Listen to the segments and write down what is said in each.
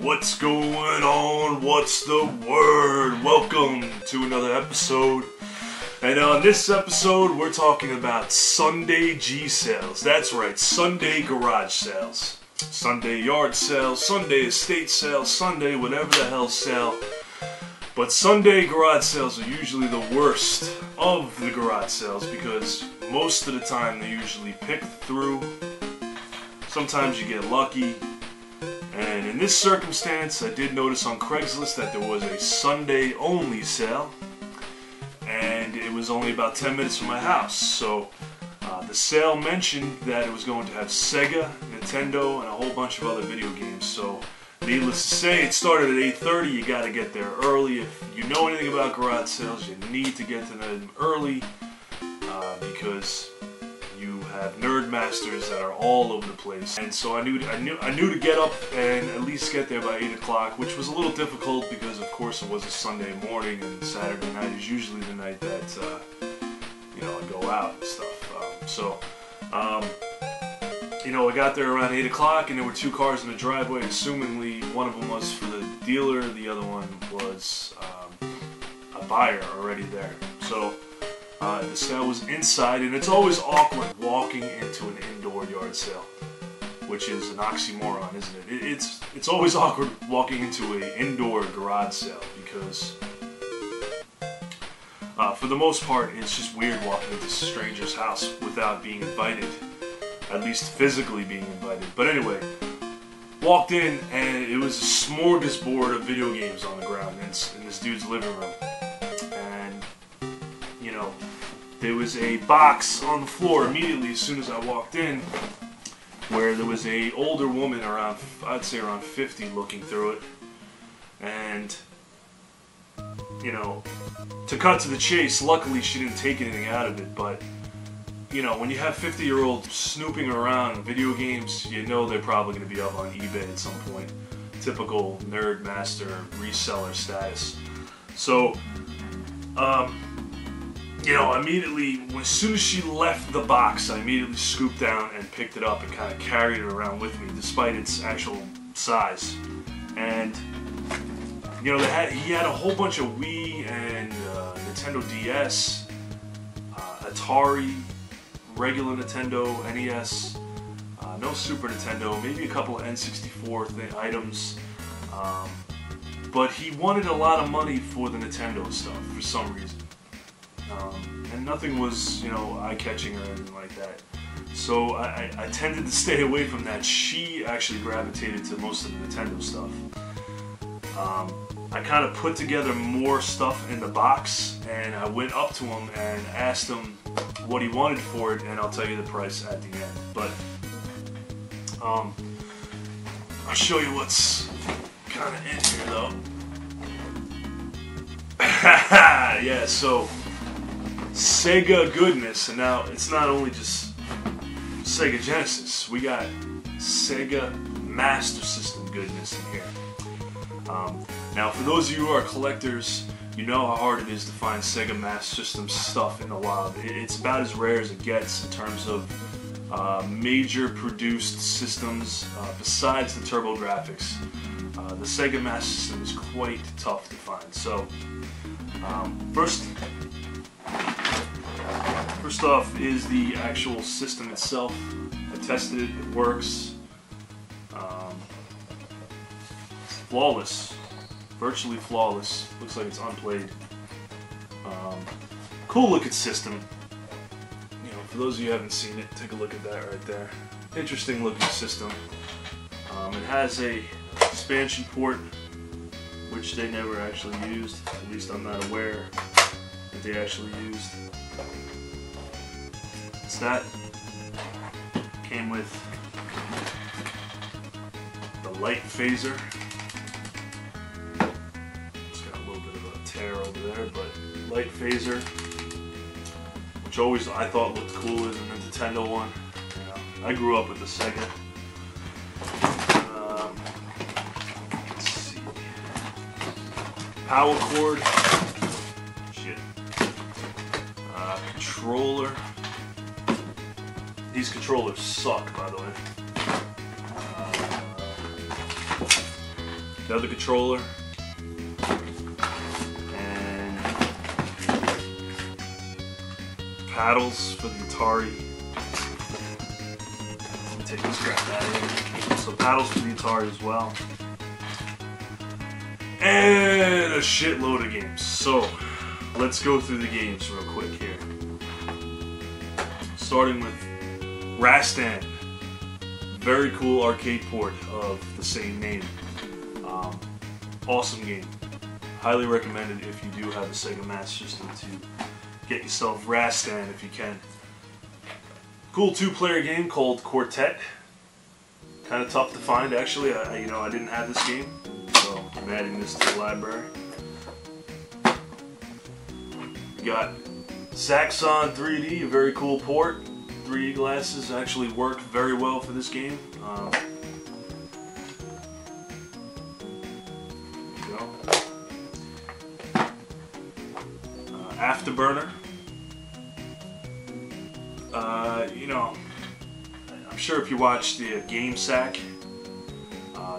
What's going on? What's the word? Welcome to another episode. And on this episode, we're talking about Sunday G sales. That's right, Sunday garage sales. Sunday yard sales, Sunday estate sales, Sunday whatever the hell sale. But Sunday garage sales are usually the worst of the garage sales because most of the time they usually pick through. Sometimes you get lucky. And in this circumstance, I did notice on Craigslist that there was a Sunday only sale. And it was only about 10 minutes from my house. So the sale mentioned that it was going to have Sega, Nintendo, and a whole bunch of other video games. So needless to say, it started at 8:30. You got to get there early. If you know anything about garage sales, you need to get to them early because you have Nerdmasters that are all over the place. And so I knew to get up and at least get there by 8 o'clock, which was a little difficult because of course it was a Sunday morning and Saturday night is usually the night that you know, I go out and stuff. I got there around 8 o'clock and there were two cars in the driveway. Assumingly one of them was for the dealer, the other one was a buyer already there. So the sale was inside, and it's always awkward walking into an indoor yard sale, which is an oxymoron, isn't it? It's always awkward walking into an indoor garage sale because for the most part it's just weird walking into a stranger's house without being invited, at least physically being invited. But anyway, walked in and it was a smorgasbord of video games on the ground in this dude's living room. There was a box on the floor immediately as soon as I walked in where there was a older woman around, I'd say around 50, looking through it. And, to cut to the chase, luckily she didn't take anything out of it, but, when you have 50-year-olds snooping around video games, you know they're probably going to be up on eBay at some point. Typical Nerdmaster reseller status. So, immediately, as soon as she left the box, I immediately scooped down and picked it up and kind of carried it around with me, despite its actual size. And, he had a whole bunch of Wii and Nintendo DS, Atari, regular Nintendo, NES, no Super Nintendo, maybe a couple of N64 items. But he wanted a lot of money for the Nintendo stuff for some reason. And nothing was, eye-catching or anything like that. So I tended to stay away from that. She actually gravitated to most of the Nintendo stuff. I kind of put together more stuff in the box, and I went up to him and asked him what he wanted for it, and I'll tell you the price at the end. But I'll show you what's kind of in here, though. Yeah, so Sega goodness, and now it's not only just Sega Genesis, we got Sega Master System goodness in here. Now for those of you who are collectors, you know how hard it is to find Sega Master System stuff in the wild. It's about as rare as it gets in terms of major produced systems besides the TurboGrafx. The Sega Master System is quite tough to find. So first super stuff is the actual system itself. I tested it, it works. It's flawless, virtually flawless. Looks like it's unplayed. Cool looking system. You know, for those of you who haven't seen it, take a look at that right there. Interesting looking system. It has a expansion port, which they never actually used. At least I'm not aware that they actually used. It's that. Came with the light phaser. It's got a little bit of a tear over there, but light phaser, which always I thought looked cooler than the Nintendo one. You know, I grew up with the Sega. Let's see. Power cord. Shit. Controller. These controllers suck, by the way. The other controller. And paddles for the Atari. Let me take this crap out of here. So paddles for the Atari as well. And a shitload of games. So let's go through the games real quick here. Starting with Rastan, very cool arcade port of the same name. Awesome game. Highly recommended if you do have a Sega Master System to get yourself Rastan if you can. Cool two-player game called Quartet. Kind of tough to find actually. I didn't have this game, so I'm adding this to the library. We got Zaxxon 3D, a very cool port. 3D glasses actually work very well for this game. Afterburner. I'm sure if you watch the Game Sack,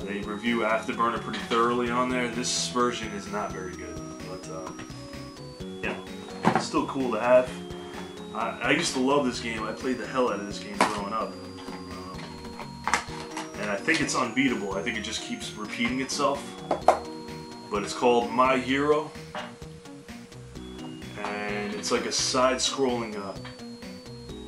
they review Afterburner pretty thoroughly on there. This version is not very good, but yeah, it's still cool to have. I used to love this game. I played the hell out of this game growing up. And I think it's unbeatable. I think it just keeps repeating itself. But it's called My Hero. And it's like a side-scrolling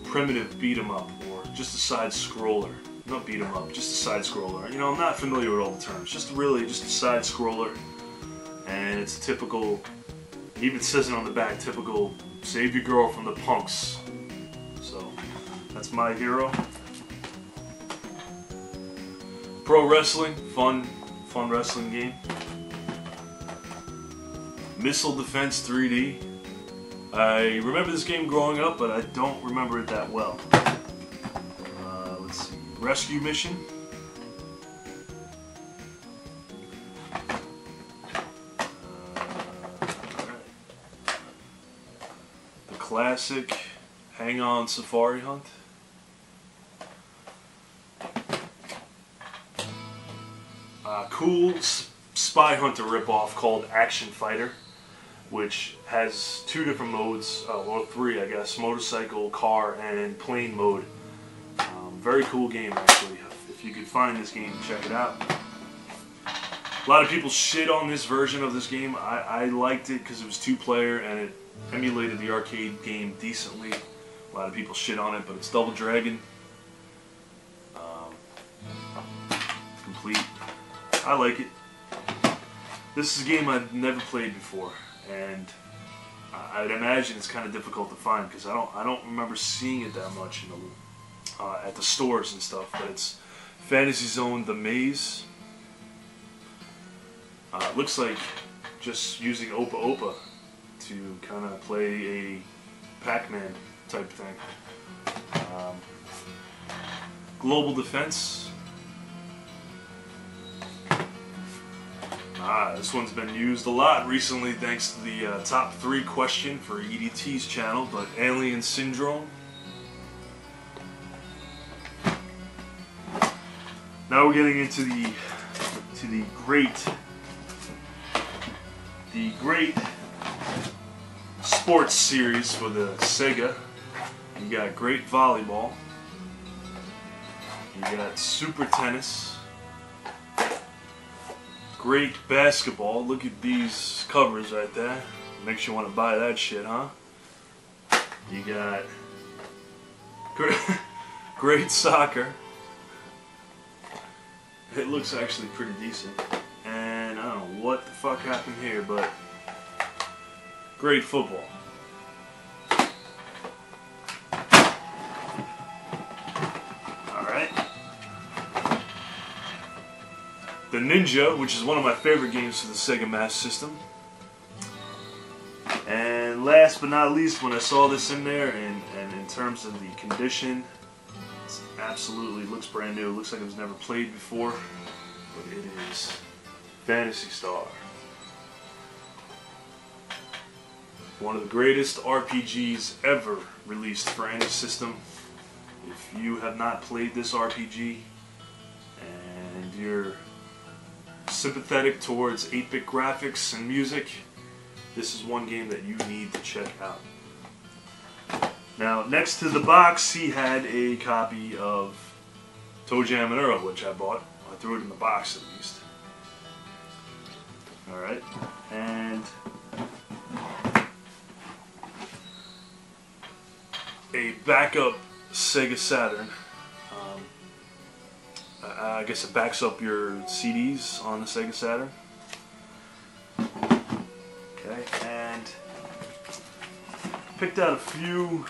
primitive beat-em-up, or just a side-scroller. Not beat-em-up, just a side-scroller. You know, I'm not familiar with all the terms. Just a side-scroller. And it's a typical, it even says it on the back, typical save your girl from the punks. So, that's My Hero. Pro Wrestling, fun wrestling game. Missile Defense 3D. I remember this game growing up, but I don't remember it that well. Let's see. Rescue Mission. The classic Hang On Safari Hunt. Cool Spy Hunter ripoff called Action Fighter, which has two different modes, or three I guess, motorcycle, car, and plane mode. Very cool game actually. If you could find this game, check it out. A lot of people shit on this version of this game. I liked it because it was two-player and it emulated the arcade game decently. A lot of people shit on it, but it's Double Dragon. Complete. I like it. This is a game I've never played before, and I'd imagine it's kind of difficult to find because I don't remember seeing it that much in the, at the stores and stuff. But it's Fantasy Zone: The Maze. It looks like just using Opa Opa to kind of play a Pac-Man type thing. Global Defense. This one's been used a lot recently thanks to the top 3 question for EDT's channel, but Alien Syndrome. Now we're getting into the great sports series for the Sega. You got great volleyball. You got super tennis. Great basketball. Look at these covers right there. Makes you want to buy that shit, huh? You got great soccer. It looks actually pretty decent. And I don't know what the fuck happened here, but great football. Alright. The Ninja, which is one of my favorite games for the Sega Master System. And last but not least, when I saw this in there, and in terms of the condition, it absolutely looks brand new. It looks like it was never played before, but it is Phantasy Star. One of the greatest RPGs ever released for any system. If you have not played this RPG and you're sympathetic towards 8-bit graphics and music, this is one game that you need to check out. Now, next to the box, he had a copy of Toe Jam and Earl, which I bought. I threw it in the box at least. Alright, and a backup Sega Saturn. I guess it backs up your CDs on the Sega Saturn. Okay, and picked out a few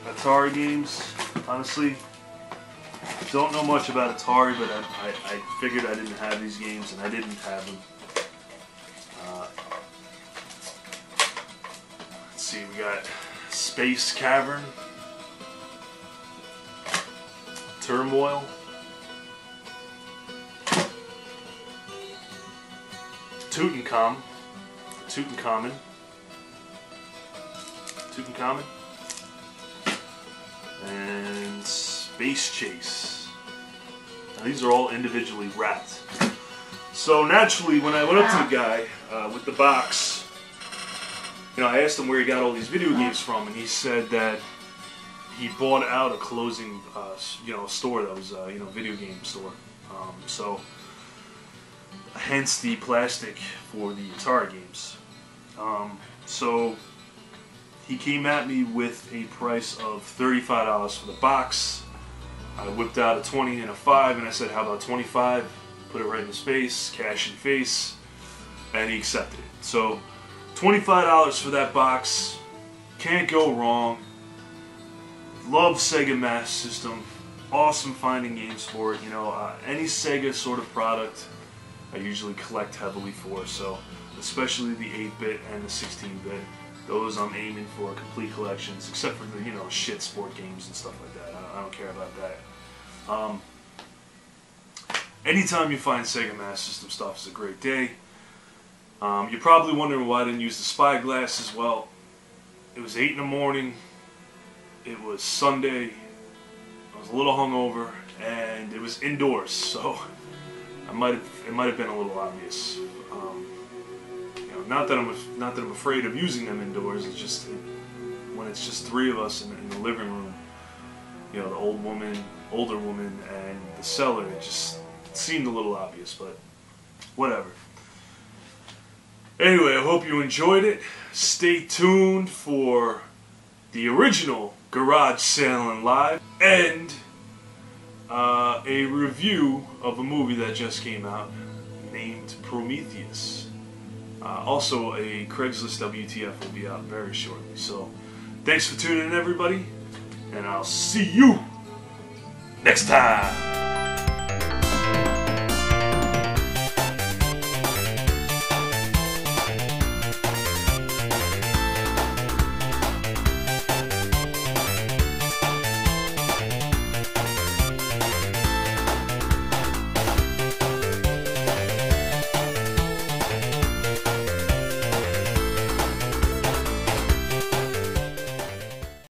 Atari games. Honestly, don't know much about Atari, but I figured I didn't have these games, and I didn't have them. Let's see, we got Space Cavern, Turmoil, Tutankhamun, and Space Chase. Now, these are all individually wrapped. So naturally, when I went up to the guy with the box, you know, I asked him where he got all these video games from, and he said that he bought out a closing, store that was, video game store. So, hence the plastic for the Atari games. So, he came at me with a price of $35 for the box. I whipped out a 20 and a 5, and I said, how about 25? Put it right in his face, cash in face, and he accepted it. So, $25 for that box. Can't go wrong. Love Sega Master System. Awesome finding games for it. You know, any Sega sort of product I usually collect heavily for, so especially the 8-bit and the 16-bit. Those I'm aiming for complete collections, except for the, shit sport games and stuff like that. I don't care about that. Anytime you find Sega Master System stuff is a great day. You're probably wondering why I didn't use the spyglasses. Well, it was 8 in the morning. It was Sunday. I was a little hungover, and it was indoors, so it might have been a little obvious. Not that I'm afraid of using them indoors. It's just when it's just three of us in the living room. The older woman, and the seller. It just seemed a little obvious, but whatever. Anyway, I hope you enjoyed it. Stay tuned for the original Garage Salin Live and a review of a movie that just came out named Prometheus. Also, a Craigslist WTF will be out very shortly. So, thanks for tuning in, everybody, and I'll see you next time.